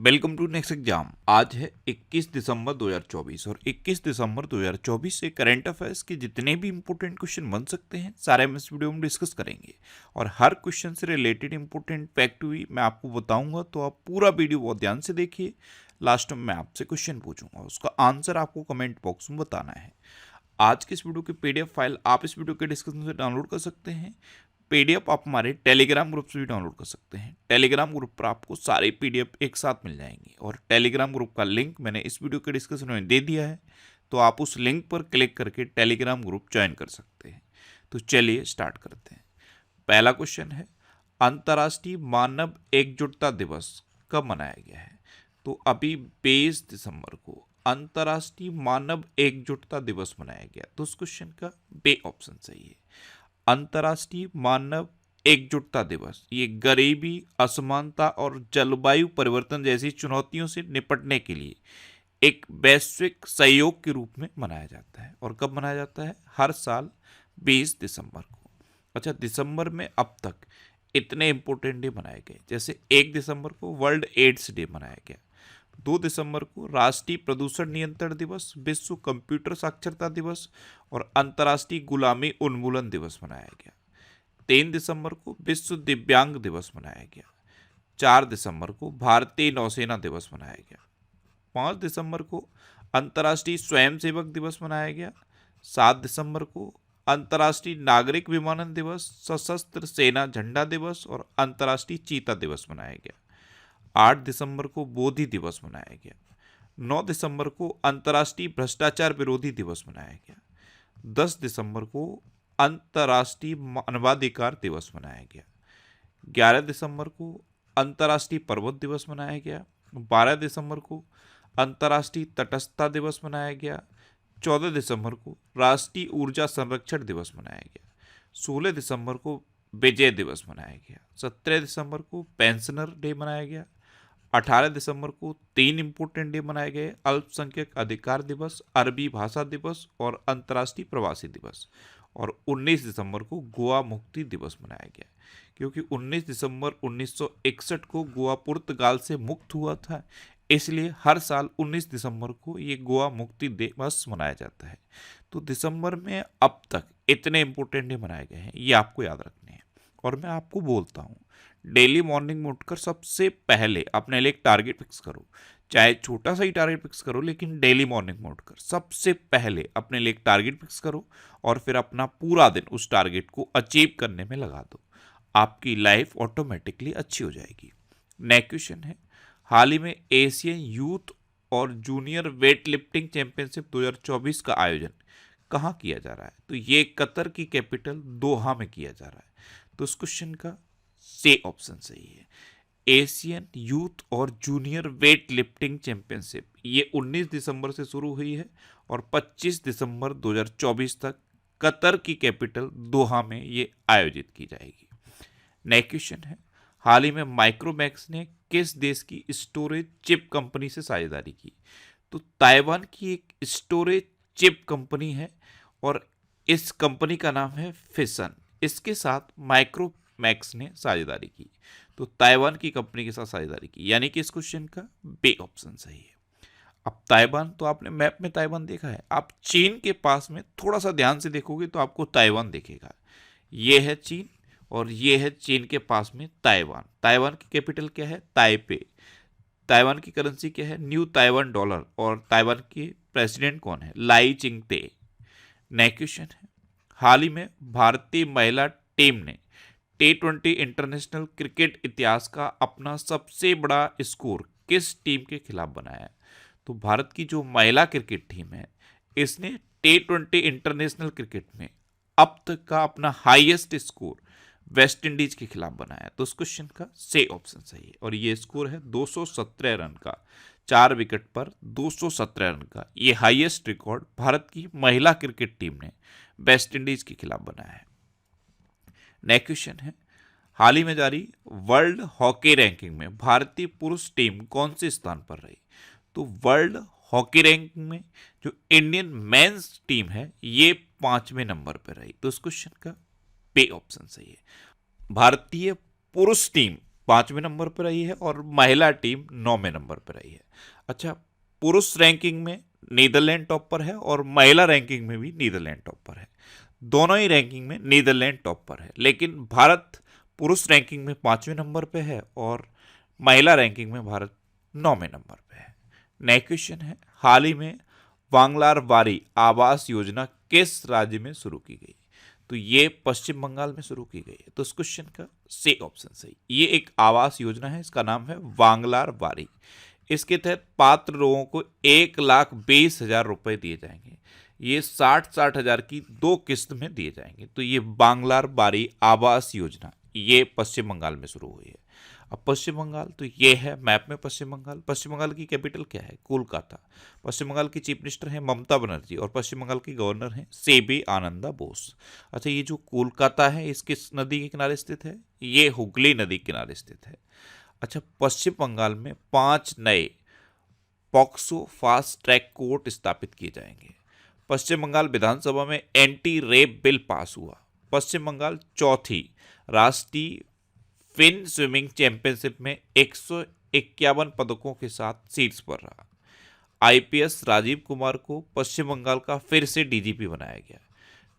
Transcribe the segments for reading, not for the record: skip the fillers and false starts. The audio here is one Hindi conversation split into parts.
Welcome to next exam. आज है 21 दिसंबर 2024 और 21 दिसंबर 2024 से करंट अफेयर्स के जितने भी इंपॉर्टेंट क्वेश्चन बन सकते हैं सारे हम इस वीडियो में डिस्कस करेंगे और हर क्वेश्चन से रिलेटेड इंपॉर्टेंट फैक्ट भी मैं आपको बताऊंगा, तो आप पूरा वीडियो बहुत ध्यान से देखिए। लास्ट में मैं आपसे क्वेश्चन पूछूंगा, उसका आंसर आपको कमेंट बॉक्स में बताना है। आज की इस वीडियो की पीडीएफ फाइल आप इस वीडियो के डिस्क्रिप्शन से डाउनलोड कर सकते हैं। पीडीएफ आप हमारे टेलीग्राम ग्रुप से भी डाउनलोड कर सकते हैं। टेलीग्राम ग्रुप पर आपको सारे पीडीएफ एक साथ मिल जाएंगे और टेलीग्राम ग्रुप का लिंक मैंने इस वीडियो के डिस्क्रिप्शन में दे दिया है, तो आप उस लिंक पर क्लिक करके टेलीग्राम ग्रुप ज्वाइन कर सकते हैं। तो चलिए स्टार्ट करते हैं। पहला क्वेश्चन है, अंतर्राष्ट्रीय मानव एकजुटता दिवस कब मनाया गया है? तो अभी 22 दिसंबर को अंतर्राष्ट्रीय मानव एकजुटता दिवस मनाया गया। तो उस क्वेश्चन का बे ऑप्शन सही है। अंतर्राष्ट्रीय मानव एकजुटता दिवस ये गरीबी, असमानता और जलवायु परिवर्तन जैसी चुनौतियों से निपटने के लिए एक वैश्विक सहयोग के रूप में मनाया जाता है। और कब मनाया जाता है? हर साल 20 दिसंबर को। अच्छा, दिसंबर में अब तक इतने इंपॉर्टेंट डे मनाए गए, जैसे 1 दिसंबर को वर्ल्ड एड्स डे मनाया गया, 2 दिसंबर को राष्ट्रीय प्रदूषण नियंत्रण दिवस, विश्व कंप्यूटर साक्षरता दिवस और अंतर्राष्ट्रीय गुलामी उन्मूलन दिवस मनाया गया। 3 दिसंबर को विश्व दिव्यांग दिवस मनाया गया। 4 दिसंबर को भारतीय नौसेना दिवस मनाया गया। 5 दिसंबर को अंतर्राष्ट्रीय स्वयंसेवक दिवस मनाया गया। 7 दिसंबर को अंतर्राष्ट्रीय नागरिक विमानन दिवस, सशस्त्र सेना झंडा दिवस और अंतर्राष्ट्रीय चीता दिवस मनाया गया। 8 दिसंबर को बोधि दिवस मनाया गया। 9 दिसंबर को अंतर्राष्ट्रीय भ्रष्टाचार विरोधी दिवस मनाया गया। 10 दिसंबर को अंतर्राष्ट्रीय मानवाधिकार दिवस मनाया गया। 11 दिसंबर को अंतर्राष्ट्रीय पर्वत दिवस मनाया गया। 12 दिसंबर को अंतर्राष्ट्रीय तटस्थता दिवस मनाया गया। 14 दिसंबर को राष्ट्रीय ऊर्जा संरक्षण दिवस मनाया गया। 16 दिसंबर को विजय दिवस मनाया गया। 17 दिसंबर को पेंशनर डे मनाया गया। 18 दिसंबर को 3 इंपोर्टेंट डे मनाए गए, अल्पसंख्यक अधिकार दिवस, अरबी भाषा दिवस और अंतर्राष्ट्रीय प्रवासी दिवस। और 19 दिसंबर को गोवा मुक्ति दिवस मनाया गया, क्योंकि 19 दिसंबर 1961 को गोवा पुर्तगाल से मुक्त हुआ था, इसलिए हर साल 19 दिसंबर को ये गोवा मुक्ति दिवस मनाया जाता है। तो दिसंबर में अब तक इतने इंपोर्टेंट डे मनाए गए हैं, ये आपको याद रखने हैं। और मैं आपको बोलता हूँ, डेली मॉर्निंग में उठकर सबसे पहले अपने लिए एक टारगेट फिक्स करो, चाहे छोटा सा ही टारगेट फिक्स करो, लेकिन डेली मॉर्निंग में उठकर सबसे पहले अपने लिए एक टारगेट फिक्स करो और फिर अपना पूरा दिन उस टारगेट को अचीव करने में लगा दो। आपकी लाइफ ऑटोमेटिकली अच्छी हो जाएगी। नेक्स्ट क्वेश्चन है, हाल ही में एशियन यूथ और जूनियर वेट लिफ्टिंग चैंपियनशिप 2024 का आयोजन कहाँ किया जा रहा है? तो ये कतर की कैपिटल दोहा में किया जा रहा है। तो इस क्वेश्चन का से ऑप्शन सही है। एशियन यूथ और जूनियर वेट लिफ्टिंग चैंपियनशिप ये 19 दिसंबर से शुरू हुई है और 25 दिसंबर 2024 तक कतर की कैपिटल दोहा में ये आयोजित की जाएगी। नेक्स्ट क्वेश्चन है, हाल ही में माइक्रोमैक्स ने किस देश की स्टोरेज चिप कंपनी से साझेदारी की? तो ताइवान की एक स्टोरेज चिप कंपनी है और इस कंपनी का नाम है फिसन। इसके साथ माइक्रोमैक्स ने साझेदारी की, तो ताइवान की कंपनी के साथ साझेदारी की, यानी कि इस क्वेश्चन का बे ऑप्शन सही है। अब ताइवान, तो आपने मैप में ताइवान देखा है, आप चीन के पास में थोड़ा सा ध्यान से देखोगे तो आपको ताइवान दिखेगा। ये है चीन और ये है चीन के पास में ताइवान। ताइवान की कैपिटल क्या है? ताइपे। ताइवान की करेंसी क्या है? New Taiwan dollar. और ताइवान के प्रेसिडेंट कौन है? लाई चिंगते। नेक्स्ट क्वेश्चन है, हाल ही में भारतीय महिला टीम ने T20 इंटरनेशनल क्रिकेट इतिहास का अपना सबसे बड़ा स्कोर किस टीम के खिलाफ बनाया है? तो भारत की जो महिला क्रिकेट टीम है, इसने T20 इंटरनेशनल क्रिकेट में अब तक का अपना हाईएस्ट स्कोर वेस्ट इंडीज के खिलाफ बनाया। तो इस क्वेश्चन का से ऑप्शन सही है और ये स्कोर है 217 रन का। 4 विकेट पर 217 रन का ये हाईएस्ट रिकॉर्ड भारत की महिला क्रिकेट टीम ने वेस्ट इंडीज के खिलाफ बनाया है। नेक्स्ट क्वेश्चन है, हाल ही में जारी वर्ल्ड हॉकी रैंकिंग में भारतीय पुरुष टीम कौन से स्थान पर रही? तो वर्ल्ड हॉकी रैंकिंग में जो इंडियन मेंस टीम है ये 5वें नंबर पर रही। तो इस क्वेश्चन का बे ऑप्शन सही है। भारतीय पुरुष टीम 5वें नंबर पर रही है और महिला टीम 9वें नंबर पर रही है। अच्छा, पुरुष रैंकिंग में नीदरलैंड टॉप पर है और महिला रैंकिंग में भी नीदरलैंड टॉप पर है। दोनों ही रैंकिंग में नीदरलैंड टॉप पर है, लेकिन भारत पुरुष रैंकिंग में 5वें नंबर पे है और महिला रैंकिंग में भारत 9वें नंबर पे है। नेक्स्ट क्वेश्चन है, हाल ही में वांगलार वारी आवास योजना किस राज्य में शुरू की गई? तो ये पश्चिम बंगाल में शुरू की गई है। तो इस क्वेश्चन का सी ऑप्शन सही। ये एक आवास योजना है, इसका नाम है वांगलार वारी। इसके तहत पात्र लोगों को 1,20,000 रुपए दिए जाएंगे। ये 60-60 हजार की 2 किस्त में दिए जाएंगे। तो ये वांगलार वारी आवास योजना ये पश्चिम बंगाल में शुरू हुई है। अब पश्चिम बंगाल, तो ये है मैप में पश्चिम बंगाल। पश्चिम बंगाल की कैपिटल क्या है? कोलकाता। पश्चिम बंगाल की चीफ मिनिस्टर है ममता बनर्जी और पश्चिम बंगाल की गवर्नर है सेबी आनंदा बोस। अच्छा, ये जो कोलकाता है इस किस नदी के किनारे स्थित है? ये हुगली नदी के किनारे स्थित है। अच्छा, पश्चिम बंगाल में 5 नए पॉक्सो फास्ट ट्रैक कोर्ट स्थापित किए जाएंगे। पश्चिम बंगाल विधानसभा में एंटी रेप बिल पास हुआ। पश्चिम बंगाल चौथी राष्ट्रीय फिन स्विमिंग चैंपियनशिप में 151 पदकों के साथ शीर्ष पर रहा। आईपीएस राजीव कुमार को पश्चिम बंगाल का फिर से डीजीपी बनाया गया।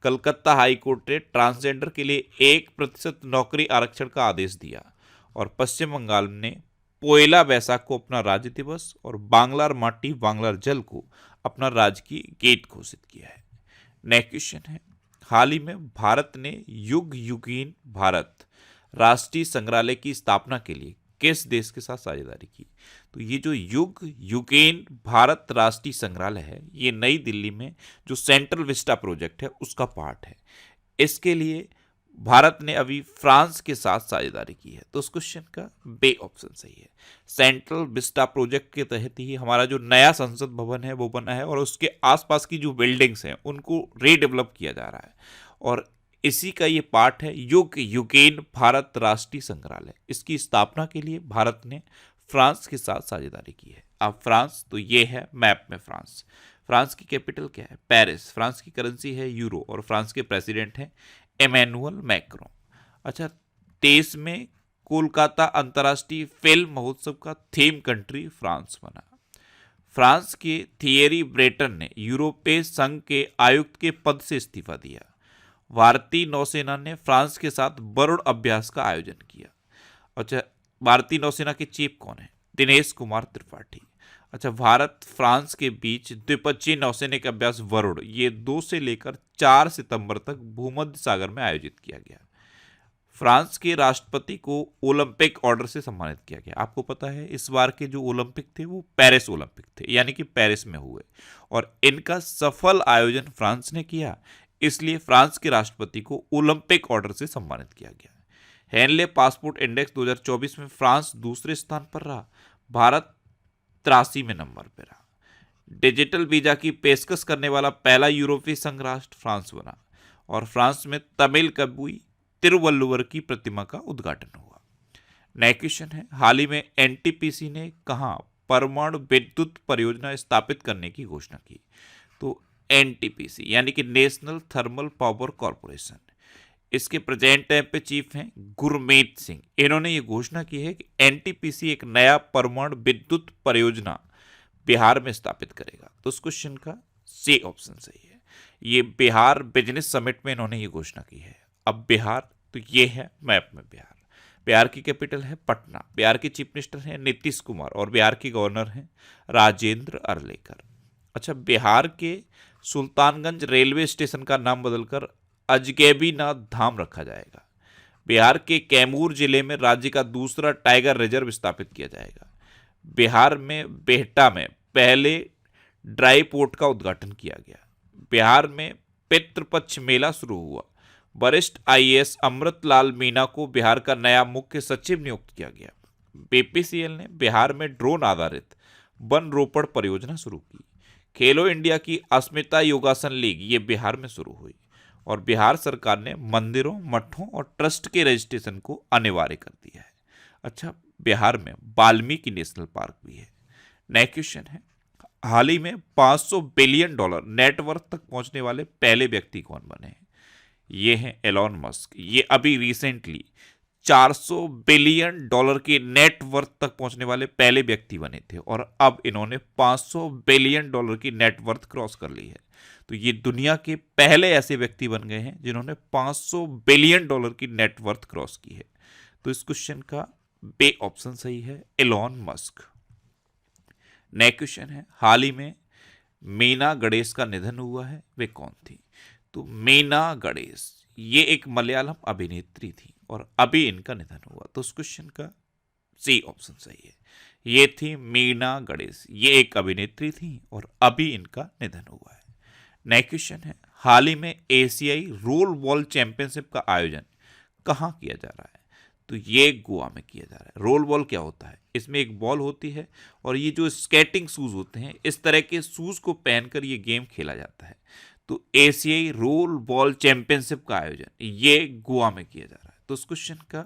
कलकत्ता हाई कोर्ट ने ट्रांसजेंडर के लिए 1% नौकरी आरक्षण का आदेश दिया और पश्चिम बंगाल ने पोयला बैसाख को अपना राज्य दिवस और बांग्लार माटी बांग्लार जल को अपना राजकीय गेट घोषित किया है। नेक्स्ट क्वेश्चन है, हाल ही में भारत ने युग युगीन भारत राष्ट्रीय संग्रहालय की स्थापना के लिए किस देश के साथ साझेदारी की? तो ये जो युग युगेन भारत राष्ट्रीय संग्रहालय है, ये नई दिल्ली में जो सेंट्रल विस्टा प्रोजेक्ट है उसका पार्ट है। इसके लिए भारत ने अभी फ्रांस के साथ साझेदारी की है। तो उस क्वेश्चन का बे ऑप्शन सही है। सेंट्रल विस्टा प्रोजेक्ट के तहत ही हमारा जो नया संसद भवन है वो बना है और उसके आसपास की जो बिल्डिंग्स हैं उनको रीडेवलप किया जा रहा है और इसी का ये पार्ट है युग युगेन भारत राष्ट्रीय संग्रहालय। इसकी स्थापना के लिए भारत ने फ्रांस के साथ साझेदारी की है। अब फ्रांस, तो ये है मैप में फ्रांस। फ्रांस की कैपिटल क्या है? पेरिस। फ्रांस की करेंसी है यूरो और फ्रांस के प्रेसिडेंट हैं इमैनुअल मैक्रों। अच्छा, 23 में कोलकाता अंतर्राष्ट्रीय फिल्म महोत्सव का थीम कंट्री फ्रांस बना। फ्रांस के थियरी ब्रेटन ने यूरोपीय संघ के आयुक्त के पद से इस्तीफा दिया। भारतीय नौसेना ने फ्रांस के साथ वरुण अभ्यास का आयोजन किया। अच्छा, भारतीय नौसेना के चीफ कौन है? दिनेश कुमार त्रिपाठी। अच्छा, भारत फ्रांस के बीच द्विपक्षीय नौसैनिक अभ्यास वरुण ये 2 से लेकर 4 सितंबर तक भूमध्य सागर में आयोजित किया गया। फ्रांस के राष्ट्रपति को ओलंपिक ऑर्डर से सम्मानित किया गया। आपको पता है इस बार के जो ओलंपिक थे वो पेरिस ओलंपिक थे, यानी कि पेरिस में हुए और इनका सफल आयोजन फ्रांस ने किया, इसलिए फ्रांस के राष्ट्रपति को ओलंपिक ऑर्डर से सम्मानित किया गया। हेनले पासपोर्ट इंडेक्स 2024 में फ्रांस दूसरे स्थान पर रहा, भारत 83वें नंबर पर रहा। डिजिटल वीजा की पेशकश करने वाला पहला यूरोपीय संघ राष्ट्र फ्रांस बना और फ्रांस में तमिल कवि तिरुवल्लुवर की प्रतिमा का उद्घाटन हुआ। नेक्स्ट क्वेश्चन है, हाल ही में एनटीपीसी ने कहां परमाणु विद्युत परियोजना स्थापित करने की घोषणा की? तो एनटीपीसी यानी कि नेशनल थर्मल पावर कॉरपोरेशन, इसके प्रेजेंट टाइम पे चीफ हैं गुरमीत सिंह। इन्होंने ये घोषणा की है कि एनटीपीसी एक नया परमाणु विद्युत परियोजना बिहार में स्थापित करेगा। तो उस क्वेश्चन का सी ऑप्शन सही है। ये बिहार बिजनेस समिट में इन्होंने ये घोषणा की है। अब बिहार, तो ये है मैप में बिहार। बिहार की कैपिटल है पटना। बिहार के चीफ मिनिस्टर हैं नीतीश कुमार और बिहार की गवर्नर हैं राजेंद्र अर्लेकर। अच्छा, बिहार के सुल्तानगंज रेलवे स्टेशन का नाम बदलकर अजगैबीनाथ धाम रखा जाएगा। बिहार के कैमूर जिले में राज्य का दूसरा टाइगर रिजर्व स्थापित किया जाएगा। बिहार में बेहटा में पहले ड्राई पोर्ट का उद्घाटन किया गया। बिहार में पितृपक्ष मेला शुरू हुआ। वरिष्ठ आईएएस अमृतलाल मीना को बिहार का नया मुख्य सचिव नियुक्त किया गया। बीपीसीएल ने बिहार में ड्रोन आधारित वन रोपण परियोजना शुरू की। खेलो इंडिया की अस्मिता योगासन लीग ये बिहार में शुरू हुई और बिहार सरकार ने मंदिरों, मठों और ट्रस्ट के रजिस्ट्रेशन को अनिवार्य कर दिया है। अच्छा, बिहार में वाल्मीकि नेशनल पार्क भी है। नेक्स्ट क्वेश्चन है, हाल ही में $500 बिलियन नेटवर्थ तक पहुंचने वाले पहले व्यक्ति कौन बने हैं? ये हैं एलॉन मस्क। ये अभी रिसेंटली 400 बिलियन डॉलर के नेट वर्थ तक पहुंचने वाले पहले व्यक्ति बने थे और अब इन्होंने 500 बिलियन डॉलर की नेट वर्थ क्रॉस कर ली है। तो ये दुनिया के पहले ऐसे व्यक्ति बन गए हैं जिन्होंने 500 बिलियन डॉलर की नेट वर्थ क्रॉस की है। तो इस क्वेश्चन का बे ऑप्शन सही है, एलोन मस्क। नेक्स्ट क्वेश्चन है, हाल ही में मीना गणेश का निधन हुआ है, वे कौन थी? तो मीना गणेश ये एक मलयालम अभिनेत्री थी और अभी इनका निधन हुआ। तो उस क्वेश्चन का सी ऑप्शन सही है, ये थी मीना गणेश, ये एक अभिनेत्री थी और अभी इनका निधन हुआ है। नेक्स्ट क्वेश्चन है, हाल ही में एशियाई रोल बॉल चैंपियनशिप का आयोजन कहाँ किया जा रहा है? तो ये गोवा में किया जा रहा है। रोल बॉल क्या होता है? इसमें एक बॉल होती है और ये जो स्केटिंग शूज होते हैं, इस तरह के शूज को पहनकर ये गेम खेला जाता है। तो एशियाई रोल बॉल चैंपियनशिप का आयोजन ये गोवा में किया जा रहा है। तो उस क्वेश्चन का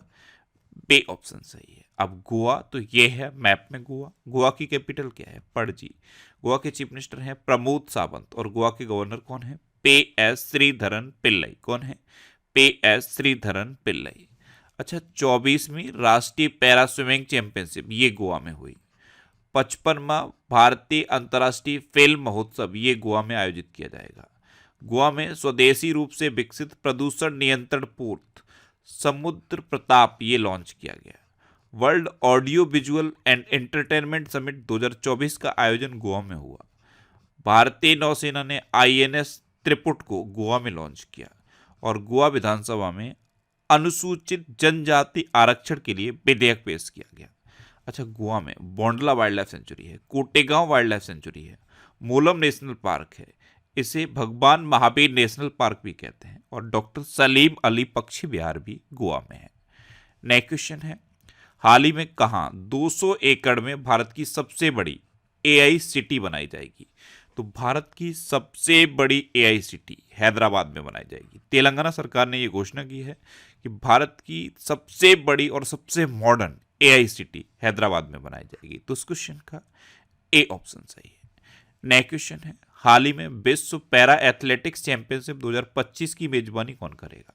बे ऑप्शन सही है। अब गोवा, तो ये है मैप में गोवा। गोवा की कैपिटल क्या है? पणजी। गोवा के चीफ मिनिस्टर हैं प्रमोद सावंत और गोवा के गवर्नर कौन है? PS श्रीधरन पिल्लई। कौन है? PS श्रीधरन पिल्लई। अच्छा, 24वीं राष्ट्रीय पैरा स्विमिंग चैंपियनशिप ये गोवा में हुई। 55वां भारतीय अंतर्राष्ट्रीय फिल्म महोत्सव ये गोवा में आयोजित किया जाएगा। गोवा में स्वदेशी रूप से विकसित प्रदूषण नियंत्रण पोत समुद्र प्रताप ये लॉन्च किया गया। World audio visual and entertainment summit 2024 का आयोजन गोवा में हुआ। भारतीय नौसेना ने INS त्रिपुट को गोवा में लॉन्च किया और गोवा विधानसभा में अनुसूचित जनजाति आरक्षण के लिए विधेयक पेश किया गया। अच्छा, गोवा में बोंडला वाइल्ड लाइफ सेंचुरी है, कोटेगांव वाइल्ड लाइफ सेंचुरी है, मोलम नेशनल पार्क है, इसे भगवान महावीर नेशनल पार्क भी कहते हैं और डॉक्टर सलीम अली पक्षी विहार भी गोवा में है। नेक्स्ट क्वेश्चन है, हाल ही में कहाँ 200 एकड़ में भारत की सबसे बड़ी AI सिटी बनाई जाएगी? तो भारत की सबसे बड़ी AI सिटी हैदराबाद में बनाई जाएगी। तेलंगाना सरकार ने यह घोषणा की है कि भारत की सबसे बड़ी और सबसे मॉडर्न AI सिटी हैदराबाद में बनाई जाएगी। तो इस क्वेश्चन का ए ऑप्शन सही है। नेक्स्ट क्वेश्चन है, हाल ही में विश्व पैरा एथलेटिक्स चैंपियनशिप 2025 की मेजबानी कौन करेगा?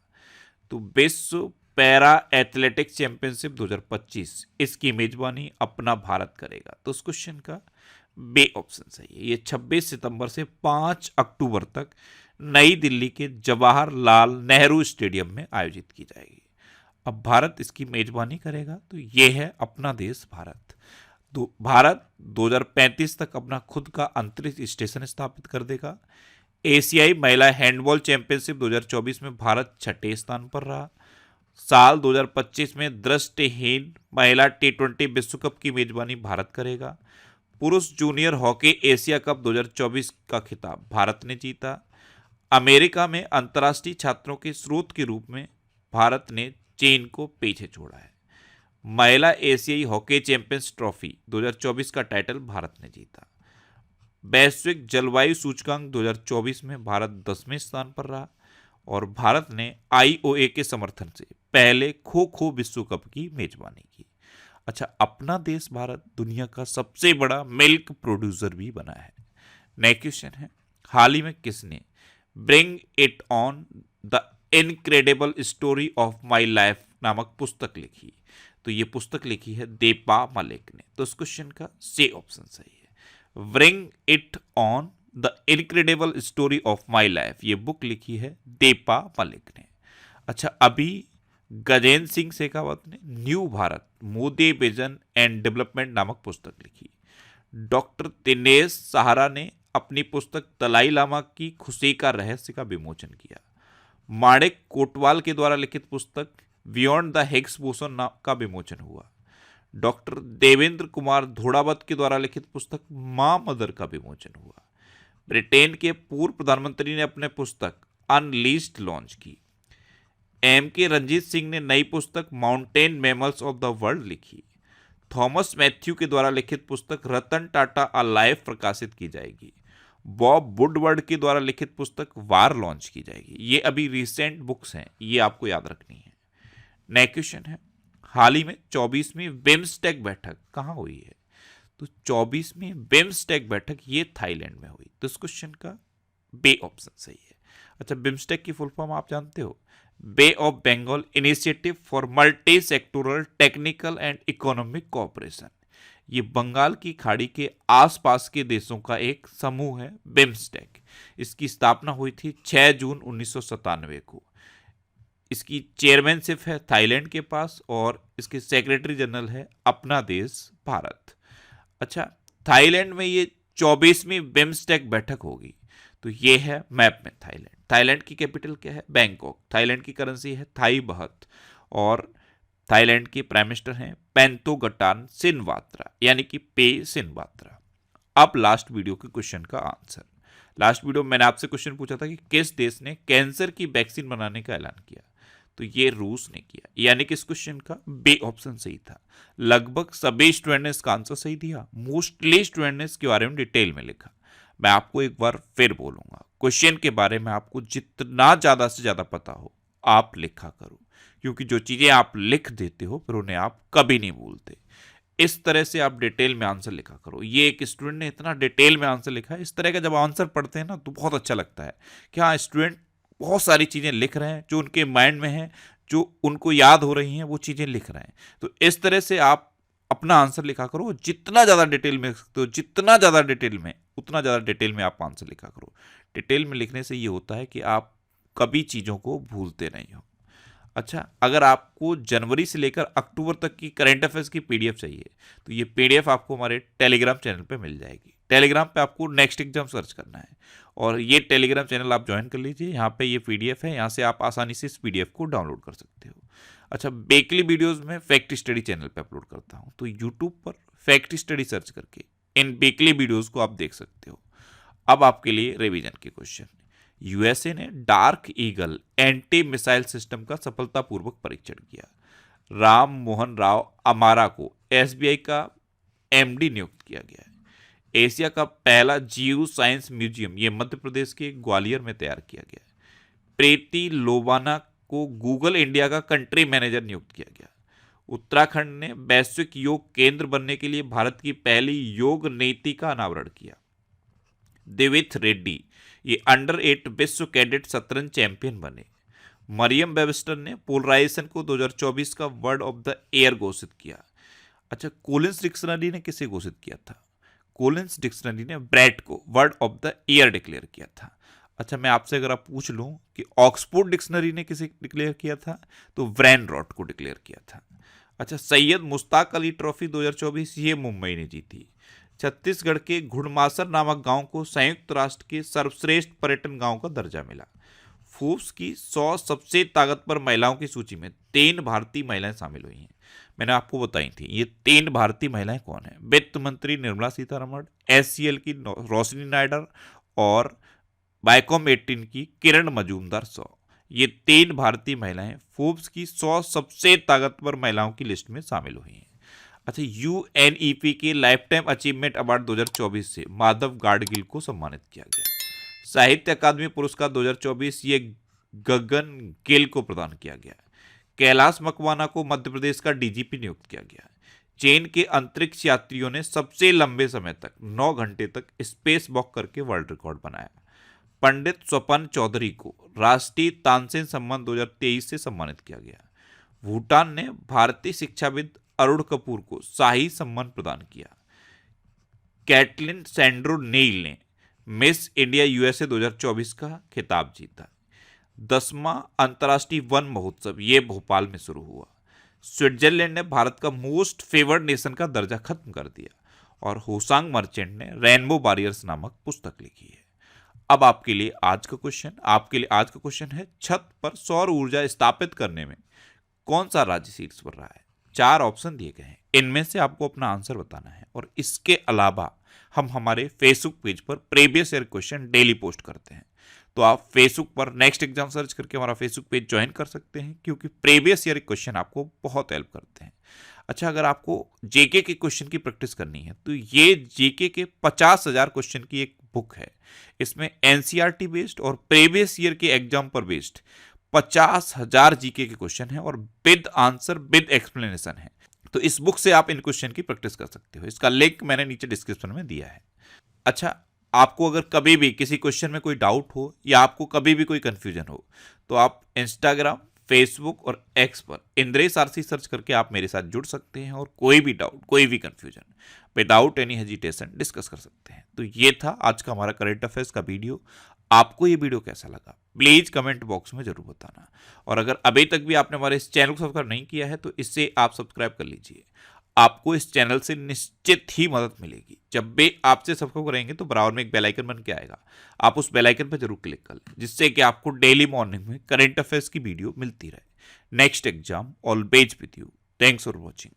तो विश्व पैरा एथलेटिक्स चैंपियनशिप 2025 इसकी मेजबानी अपना भारत करेगा। तो उस क्वेश्चन का बे ऑप्शन सही है। ये 26 सितंबर से 5 अक्टूबर तक नई दिल्ली के जवाहरलाल नेहरू स्टेडियम में आयोजित की जाएगी। अब भारत इसकी मेजबानी करेगा, तो ये है अपना देश भारत। भारत 2035 तक अपना खुद का अंतरिक्ष स्टेशन स्थापित कर देगा। एशियाई महिला हैंडबॉल चैंपियनशिप 2024 में भारत 6ठे स्थान पर रहा। साल 2025 में दृष्टिहीन महिला T20 विश्व कप की मेजबानी भारत करेगा। पुरुष जूनियर हॉकी एशिया कप 2024 का खिताब भारत ने जीता। अमेरिका में अंतर्राष्ट्रीय छात्रों के स्रोत के रूप में भारत ने चीन को पीछे छोड़ा है। महिला एशियाई हॉकी चैंपियंस ट्रॉफी 2024 का टाइटल भारत ने जीता। वैश्विक जलवायु सूचकांक 2024 में भारत 10वें स्थान पर रहा और भारत ने IOA के समर्थन से पहले खो खो विश्व कप की मेजबानी की। अच्छा, अपना देश भारत दुनिया का सबसे बड़ा मिल्क प्रोड्यूसर भी बना है। नेक्स्ट क्वेश्चन है, हाल ही में किसने bring it on the incredible story of my life नामक पुस्तक लिखी? तो ये पुस्तक लिखी है दीपा मलिक ने। तो इस क्वेश्चन का सी ऑप्शन सही है। Bring it on the incredible story of my life ये बुक लिखी है दीपा मलिक ने। अच्छा, अभी गजेंद्र सिंह शेखावत ने new Bharat Modi vision and development नामक पुस्तक लिखी। डॉक्टर दिनेश सहारा ने अपनी पुस्तक दलाई लामा की खुशी का रहस्य का विमोचन किया। माणिक कोटवाल के द्वारा लिखित पुस्तक बियॉन्ड द हिग्स बोसन का विमोचन हुआ। डॉक्टर देवेंद्र कुमार धोड़ावत के द्वारा लिखित पुस्तक मां मदर का विमोचन हुआ। ब्रिटेन के पूर्व प्रधानमंत्री ने अपने पुस्तक अनलीस्ड लॉन्च की। MK रंजीत सिंह ने नई पुस्तक mountain mammals of the world लिखी। थॉमस मैथ्यू के द्वारा लिखित पुस्तक रतन टाटा अ लाइफ प्रकाशित की जाएगी। बॉब वुडवर्ड के द्वारा लिखित पुस्तक वार लॉन्च की जाएगी। ये अभी रिसेंट बुक्स हैं, ये आपको याद रखनी है। नेक्स्ट क्वेश्चन है, हाल ही में 24वीं बिम्स्टेक बैठक कहाँ हुई है? तो 24वीं बिम्स्टेक बैठक ये थाईलैंड में हुई। तो इस क्वेश्चन का बे ऑप्शन सही है। अच्छा, बिम्स्टेक की फुल फॉर्म आप जानते हो? Bay of Bengal initiative for multi sectoral technical and economic cooperation. ये बंगाल की खाड़ी के आसपास के देशों का एक समूह है, बिम्स्टेक। इसकी स्थापना हुई थी 6 जून 1997 को। इसकी चेयरमैनशिप है थाईलैंड के पास और इसके सेक्रेटरी जनरल है अपना देश भारत। अच्छा, थाईलैंड में ये 24वीं बिम्स्टेक बैठक होगी। तो ये है मैप में थाईलैंड। थाईलैंड की कैपिटल क्या है? बैंकॉक। थाईलैंड की करेंसी है थाई बहत और थाईलैंड के प्राइम मिनिस्टर हैं पेंतोगटान सिनवात्रा, यानी कि पे सिनवात्रा। अब लास्ट वीडियो के क्वेश्चन का आंसर। लास्ट वीडियो में मैंने आपसे क्वेश्चन पूछा था कि किस देश ने कैंसर की वैक्सीन बनाने का ऐलान किया, तो ये रूस ने किया, यानी कि इस क्वेश्चन का बी ऑप्शन सही था। लगभग सभी स्टूडेंट ने इसका आंसर सही दिया। मोस्टली स्टूडेंट ने इसके बारे में डिटेल में लिखा। मैं आपको एक बार फिर बोलूंगा, क्वेश्चन के बारे में आपको जितना ज्यादा से ज्यादा पता हो आप लिखा करो, क्योंकि जो चीजें आप लिख देते हो फिर उन्हें आप कभी नहीं भूलते। इस तरह से आप डिटेल में आंसर लिखा करो। ये एक स्टूडेंट ने इतना डिटेल में आंसर लिखा है। इस तरह का जब आंसर पढ़ते हैं ना तो बहुत अच्छा लगता है कि हाँ, स्टूडेंट बहुत सारी चीजें लिख रहे हैं जो उनके माइंड में है, जो उनको याद हो रही हैं, वो चीजें लिख रहे हैं। तो इस तरह से आप अपना आंसर लिखा करो। जितना ज्यादा डिटेल में लिख सकते हो, जितना ज्यादा डिटेल में, उतना ज्यादा डिटेल में आप आंसर लिखा करो। डिटेल में लिखने से ये होता है कि आप कभी चीजों को भूलते नहीं हो। अच्छा, अगर आपको जनवरी से लेकर अक्टूबर तक की करंट अफेयर्स की पीडीएफ चाहिए तो ये पीडीएफ आपको हमारे टेलीग्राम चैनल पे मिल जाएगी। टेलीग्राम पे आपको नेक्स्ट एग्जाम सर्च करना है और ये टेलीग्राम चैनल आप ज्वाइन कर लीजिए। यहाँ पे ये पीडीएफ है, यहाँ से आप आसानी से इस पीडीएफ को डाउनलोड कर सकते हो। अच्छा, बेकली वीडियोस में फैक्ट स्टडी चैनल पे अपलोड करता हूँ, तो यूट्यूब पर फैक्ट स्टडी सर्च करके इन बेकली वीडियोस को आप देख सकते हो। अब आपके लिए रिवीजन के क्वेश्चन। यूएसए ने dark eagle anti missile system का सफलतापूर्वक परीक्षण किया। राम मोहन राव अमारा को एसबीआई का एमडी नियुक्त किया गया है। एशिया का पहला जियो साइंस म्यूजियम ये मध्य प्रदेश के ग्वालियर में तैयार किया गया है। प्रीति लोबाना को गूगल इंडिया का कंट्री मैनेजर नियुक्त किया गया। उत्तराखंड ने वैश्विक योग केंद्र बनने के लिए भारत की पहली योग नीति का अनावरण किया। देविथ रेड्डी ये अंडर 8 विश्व कैडेट शतरंज चैंपियन बने। मरियम वेबस्टर ने पोलराइजेशन को 2024 का वर्ड ऑफ द ईयर घोषित किया। अच्छा, कोलिंस डिक्शनरी ने किसे घोषित किया था? कोलिंस डिक्शनरी ने ब्रैड को word of the year declare किया था। अच्छा, मैं आपसे अगर आप पूछ लूं कि ऑक्सफोर्ड डिक्शनरी ने किसे डिक्लेयर किया था, तो ब्रैन रॉट को डिक्लेयर किया था। अच्छा, सैयद मुश्ताक अली ट्रॉफी 2024 ये मुंबई ने जीती। छत्तीसगढ़ के घुड़मासर नामक गांव को संयुक्त राष्ट्र के सर्वश्रेष्ठ पर्यटन गांव का दर्जा मिला। फोर्ब्स की 100 सबसे ताकतवर महिलाओं की सूची में 3 भारतीय महिलाएं शामिल हुई हैं। मैंने आपको बताई थी ये 3 भारतीय महिलाएं कौन है। वित्त मंत्री निर्मला सीतारमण, एचसीएल की रोशनी नायडर और बायकॉम 18 की किरण मजूमदार शॉ। ये 3 भारतीय महिलाएं फोर्ब्स की 100 सबसे ताकतवर महिलाओं की लिस्ट में शामिल हुई हैं। अच्छा, यूएनईपी के लाइफ टाइम अचीवमेंट अवार्ड 2024 से माधव गाडगिल को सम्मानित किया गया। साहित्य अकादमी पुरस्कार 2024 ये गगन गिल को प्रदान किया गया। कैलाश मकवाना को मध्य प्रदेश का डीजीपी नियुक्त किया गया। चीन के अंतरिक्ष यात्रियों ने सबसे लंबे समय तक 9 घंटे तक स्पेस वॉक करके वर्ल्ड रिकॉर्ड बनाया। पंडित स्वपन चौधरी को राष्ट्रीय तानसेन सम्मान 2023 से सम्मानित किया गया। भूटान ने भारतीय शिक्षाविद अरुण कपूर को शाही सम्मान प्रदान किया। कैटलिन सैंड्रो नेल ने मिस इंडिया यूएसए 2024 का खिताब जीता। 10वां अंतर्राष्ट्रीय वन महोत्सव ये भोपाल में शुरू हुआ। स्विट्जरलैंड ने भारत का मोस्ट फेवर्ड नेशन का दर्जा खत्म कर दिया और होसांग मर्चेंट ने रेनबो वॉरियर्स नामक पुस्तक लिखी है। अब आपके लिए आज का क्वेश्चन है, छत पर सौर ऊर्जा स्थापित करने में कौन सा राज्य शीर्ष पर रहा है? 4 ऑप्शन दिए गए हैं, इनमें से आपको अपना आंसर बताना है। और इसके अलावा हम हमारे फेसबुक पेज पर previous year question daily post करते हैं, तो आप फेसबुक पर नेक्स्ट एग्जाम सर्च करके हमारा फेसबुक पेज ज्वाइन कर सकते हैं, क्योंकि प्रीवियस ईयर क्वेश्चन आपको बहुत हेल्प करते हैं। अच्छा, अगर आपको जेके के क्वेश्चन की प्रैक्टिस करनी है तो ये जेके के 50,000 क्वेश्चन की एक बुक है। इसमें एनसीईआरटी बेस्ड और प्रीवियस ईयर के एग्जाम पर बेस्ड 50,000 जीके के क्वेश्चन है और विद आंसर विद एक्सप्लेनेशन है। तो इस बुक से आप इन क्वेश्चन की प्रैक्टिस कर सकते हो। इसका लिंक मैंने नीचे डिस्क्रिप्शन में दिया है। अच्छा, आपको अगर कभी भी किसी क्वेश्चन में कोई डाउट हो या आपको कभी भी कोई कंफ्यूजन हो तो आप इंस्टाग्राम, फेसबुक और एक्स पर इंद्रेश आरसी सर्च करके आप मेरे साथ जुड़ सकते हैं और कोई भी डाउट, कोई भी confusion without any hesitation discuss कर सकते हैं। तो ये था आज का हमारा करंट अफेयर्स का वीडियो। आपको ये वीडियो कैसा लगा प्लीज कमेंट बॉक्स में जरूर बताना, और अगर अभी तक भी आपने हमारे इस चैनल को सब्सक्राइब नहीं किया है तो इससे आप सब्सक्राइब कर लीजिए। आपको इस चैनल से निश्चित ही मदद मिलेगी। जब भी आपसे सब्सक्राइब करेंगे तो बराबर में एक बेल आइकन बन के आएगा, आप उस बेल आइकन पर जरूर क्लिक कर लें, जिससे कि आपको डेली मॉर्निंग में करंट अफेयर्स की वीडियो मिलती रहे। Next exam always with you. Thanks for watching.